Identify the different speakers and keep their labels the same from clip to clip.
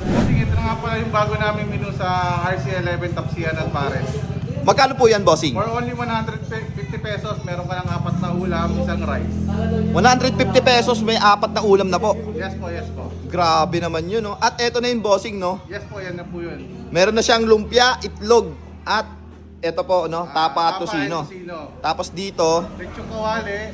Speaker 1: Bossing, ito na nga pala yung bago namin menu sa RC11 Tapsian at Pares.
Speaker 2: Magkano po yan, bossing?
Speaker 1: For only 150 pesos, meron ka ng 4 na ulam, isang rice.
Speaker 2: 150 pesos, may 4 na ulam na po.
Speaker 1: Yes po, yes po.
Speaker 2: Grabe naman yun, no? At eto na yung bossing, no?
Speaker 1: Yes po, yan na po yun.
Speaker 2: Meron na siyang lumpia, itlog, at eto po, no? Tapa at tosino. Tapos dito,
Speaker 1: Lechong kawali,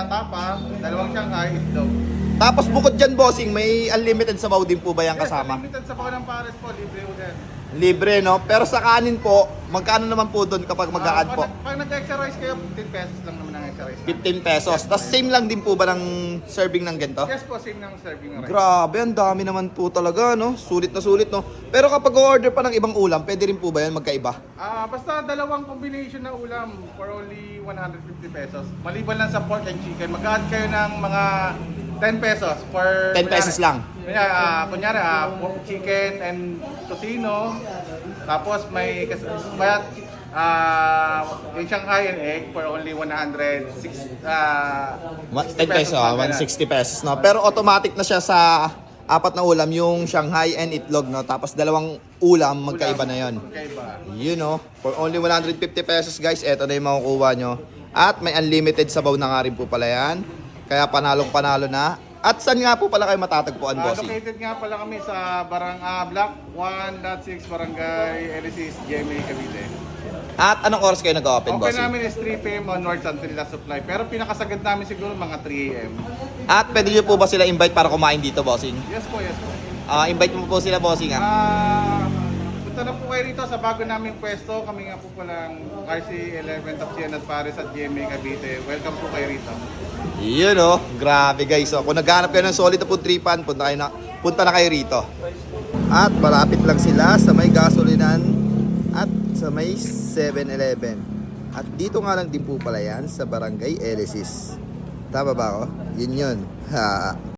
Speaker 1: tapa, dalawang Shanghai, itlog.
Speaker 2: tapos bukod dyan, bossing, may unlimited sabaw din po ba yan kasama?
Speaker 1: Yes, unlimited sa ng Pares po, libre po din.
Speaker 2: Libre, no? Pero sa kanin po, magkano naman po doon kapag mag-a-add po?
Speaker 1: Pag nag-extra rice kayo, 15 pesos lang naman ang extra rice.
Speaker 2: 15 pesos. Tapos same lang din po ba ng serving ng ganito?
Speaker 1: Yes po, same ng serving ng rice.
Speaker 2: Grabe, ang dami naman po talaga, no? Sulit na sulit, no? Pero kapag order pa ng ibang ulam, pwede rin po ba yan magkaiba?
Speaker 1: Basta dalawang combination na ulam for only 150 pesos. Maliban lang sa pork and chicken, mag-add kayo ng mga 10 pesos for
Speaker 2: 10 pesos lang.
Speaker 1: Kunyari, pork chicken and tosino. Tapos may yung Shanghai and egg for only 160
Speaker 2: 10 pesos, 160 pesos, no? Pero automatic na siya sa 4 na ulam, yung Shanghai and itlog, no? Tapos dalawang ulam, magkaiba na yon.
Speaker 1: Magkaiba.
Speaker 2: You know, for only 150 pesos, guys, eto na yung makukuha nyo. At may unlimited sabaw na nga rin po pala yan. Kaya panalong-panalo na. At saan nga po pala kayo matatagpuan, bossing?
Speaker 1: Located nga pala kami sa Block 1.6 Barangay Elisis, GMA, Cavite.
Speaker 2: At anong oras kayo nag-open,
Speaker 1: Open
Speaker 2: bossing?
Speaker 1: namin is 3 p.m. onwards until last supply. Pero pinakasagad namin siguro mga 3 a.m.
Speaker 2: At pwede nyo po ba sila invite para kumain dito, bossing?
Speaker 1: Yes po, yes po.
Speaker 2: Invite mo po sila, bossing,
Speaker 1: Punta na po kayo rito sa bago naming pwesto. Kami nga po palang RC11 Tapsian at Pares at GMA Cavite. Welcome po kayo rito.
Speaker 2: Yun, oh. Grabe, guys. So, kung naghanap kayo ng solid na food tripan, punta na kayo rito. At malapit lang sila sa may gasolinan at sa may 7-Eleven. At dito nga lang din po pala yan sa Barangay Elisis. Tama ba ako? Yun yun. Ha.